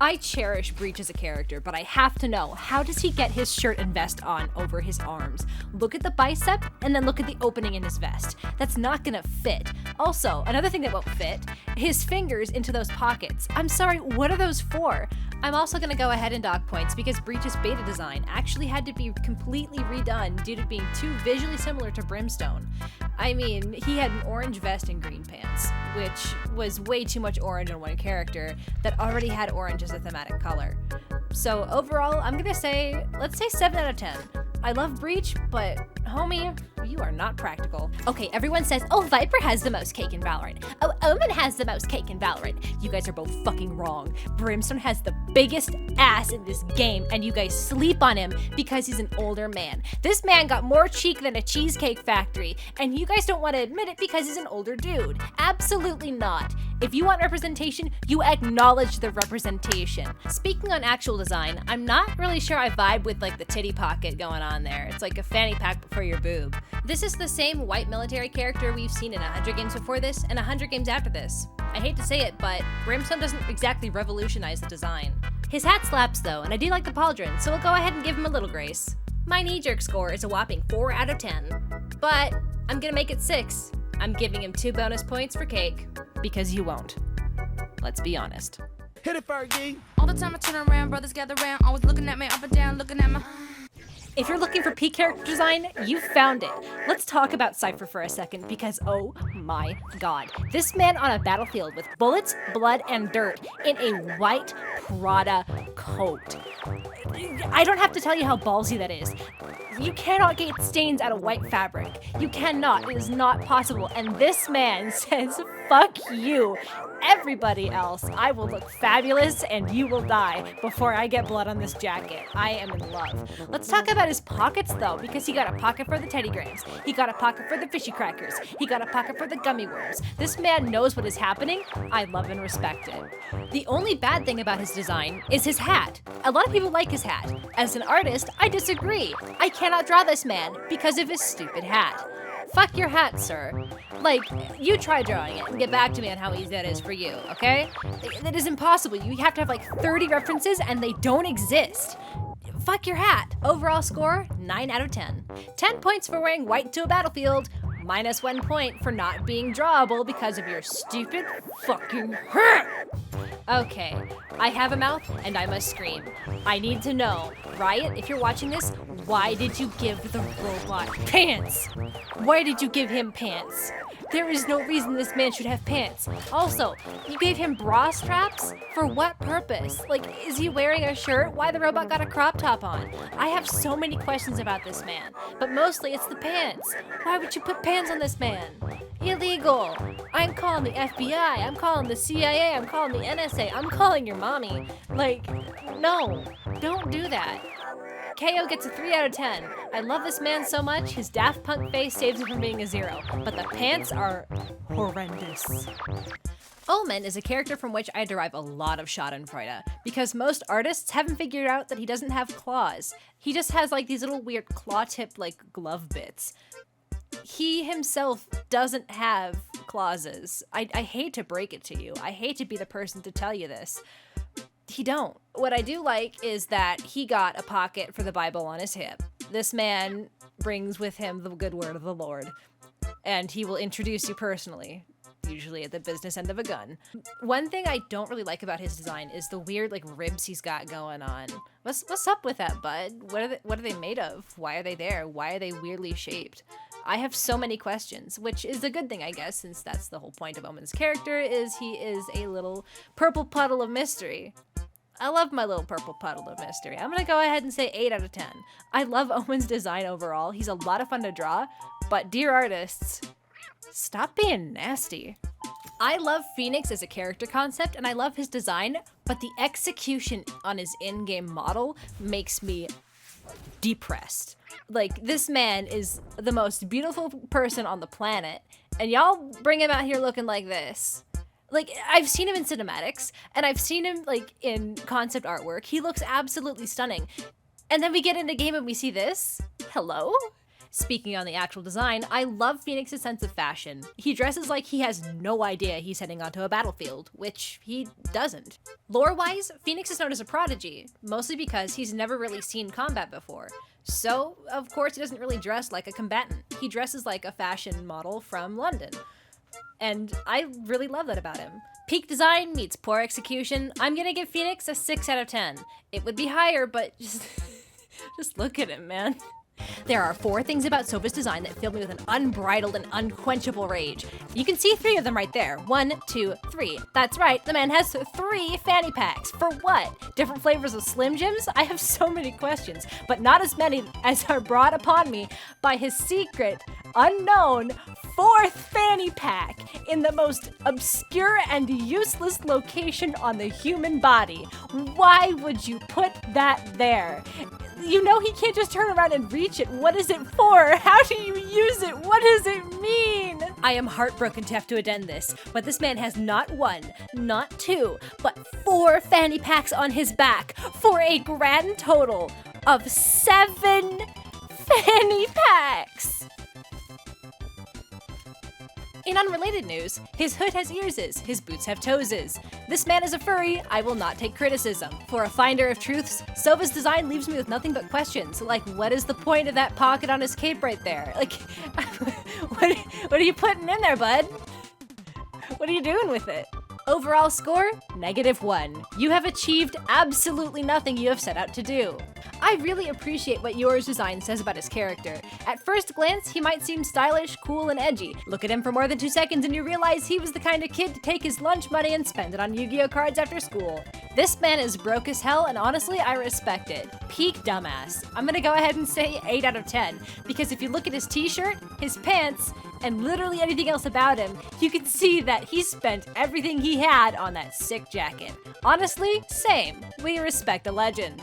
I cherish Breach as a character, but I have to know, how does he get his shirt and vest on over his arms? Look at the bicep, and then look at the opening in his vest. That's not gonna fit. Also, another thing that won't fit, his fingers into those pockets. I'm sorry, what are those for? I'm also gonna go ahead and dock points because Breach's beta design actually had to be completely redone due to being too visually similar to Brimstone. I mean, he had an orange vest and green pants, which was way too much orange on one character that already had orange as a thematic color. So overall, I'm gonna say, let's say 7 out of 10. I love Breach, but homie, you are not practical. Okay, everyone says, oh, Viper has the most cake in Valorant. Oh, Omen has the most cake in Valorant. You guys are both fucking wrong. Brimstone has the biggest ass in this game, and you guys sleep on him because he's an older man. This man got more cheek than a cheesecake factory, and you guys don't want to admit it because he's an older dude. Absolutely not. If you want representation, you acknowledge the representation. Speaking on actual design, I'm not really sure I vibe with like the titty pocket going on there. It's like a fanny pack for your boob. This is the same white military character we've seen in 100 games before this and 100 games after this. I hate to say it, but Brimstone doesn't exactly revolutionize the design. His hat slaps though, and I do like the pauldron, so we'll go ahead and give him a little grace. My knee-jerk score is a whopping 4 out of 10, but I'm gonna make it 6. I'm giving him 2 bonus points for cake, because you won't. Let's be honest. Hit it, Fergie. All the time I turn around, brothers gather around, always looking at me up and down, looking at my... If you're looking for peak character design, you found it. Let's talk about Cypher for a second because oh my god. This man on a battlefield with bullets, blood, and dirt in a white Prada coat. I don't have to tell you how ballsy that is. You cannot get stains out of white fabric. You cannot. It is not possible. And this man says, fuck you. Everybody else, I will look fabulous and you will die before I get blood on this jacket. I am in love. Let's talk about his pockets though, because he got a pocket for the Teddy Grahams. He got a pocket for the fishy crackers. He got a pocket for the gummy worms. This man knows what is happening. I love and respect it. The only bad thing about his design is his hat. A lot of people like his hat. As an artist, I disagree. I cannot draw this man because of his stupid hat. Fuck your hat, sir. Like, you try drawing it and get back to me on how easy that is for you, okay? That is impossible. You have to have like 30 references and they don't exist. Fuck your hat. Overall score, 9 out of 10. 10 points for wearing white to a battlefield, minus 1 point for not being drawable because of your stupid fucking hat. Okay, I have a mouth and I must scream. I need to know, Riot, if you're watching this, why did you give the robot pants? Why did you give him pants? There is no reason this man should have pants. Also, you gave him bra straps? For what purpose? Like, is he wearing a shirt? Why the robot got a crop top on? I have so many questions about this man, but mostly it's the pants. Why would you put pants on this man? Illegal. I'm calling the FBI, I'm calling the CIA, I'm calling the NSA, I'm calling your mommy. Like, no, don't do that. KO gets a 3 out of 10. I love this man so much, his Daft Punk face saves him from being a 0, but the pants are horrendous. Omen is a character from which I derive a lot of schadenfreude, because most artists haven't figured out that he doesn't have claws. He just has like these little weird claw-tip like glove bits. He himself doesn't have clauses. I hate to break it to you. I hate to be the person to tell you this. He don't. What I do like is that he got a pocket for the Bible on his hip. This man brings with him the good word of the Lord, and he will introduce you personally, usually at the business end of a gun. One thing I don't really like about his design is the weird like ribs he's got going on. What's up with that, bud? What are they made of? Why are they there? Why are they weirdly shaped? I have so many questions, which is a good thing, I guess, since that's the whole point of Omen's character, is he is a little purple puddle of mystery. I love my little purple puddle of mystery. I'm gonna go ahead and say 8 out of 10. I love Omen's design overall. He's a lot of fun to draw, but dear artists, stop being nasty. I love Phoenix as a character concept, and I love his design, but the execution on his in-game model makes me depressed. Like, this man is the most beautiful person on the planet, and y'all bring him out here looking like this. Like, I've seen him in cinematics, and I've seen him, like, in concept artwork. He looks absolutely stunning. And then we get into game and we see this? Hello? Speaking on the actual design, I love Phoenix's sense of fashion. He dresses like he has no idea he's heading onto a battlefield, which he doesn't. Lore-wise, Phoenix is known as a prodigy, mostly because he's never really seen combat before. So, of course, he doesn't really dress like a combatant. He dresses like a fashion model from London. And I really love that about him. Peak design meets poor execution. I'm gonna give Phoenix a 6 out of 10. It would be higher, but just look at him, man. There are 4 things about Sova's design that fill me with an unbridled and unquenchable rage. You can see 3 of them right there. 1, 2, 3. That's right, the man has 3 fanny packs. For what? Different flavors of Slim Jims? I have so many questions, but not as many as are brought upon me by his secret, unknown 4th fanny pack in the most obscure and useless location on the human body. Why would you put that there? You know he can't just turn around and reach it. What is it for? How do you use it? What does it mean? I am heartbroken to have to addend this, but this man has not 1, not 2, but 4 fanny packs on his back for a grand total of 7 fanny packs. In unrelated news, his hood has earses, his boots have toeses. This man is a furry, I will not take criticism. For a finder of truths, Sova's design leaves me with nothing but questions, like what is the point of that pocket on his cape right there? Like, what are you putting in there, bud? What are you doing with it? Overall score, -1. You have achieved absolutely nothing you have set out to do. I really appreciate what Yora's design says about his character. At first glance, he might seem stylish, cool, and edgy. Look at him for more than 2 seconds and you realize he was the kind of kid to take his lunch money and spend it on Yu-Gi-Oh cards after school. This man is broke as hell, and honestly, I respect it. Peak dumbass. I'm gonna go ahead and say 8 out of 10, because if you look at his t-shirt, his pants, and literally anything else about him, you can see that he spent everything he had on that sick jacket. Honestly, same. We respect a legend.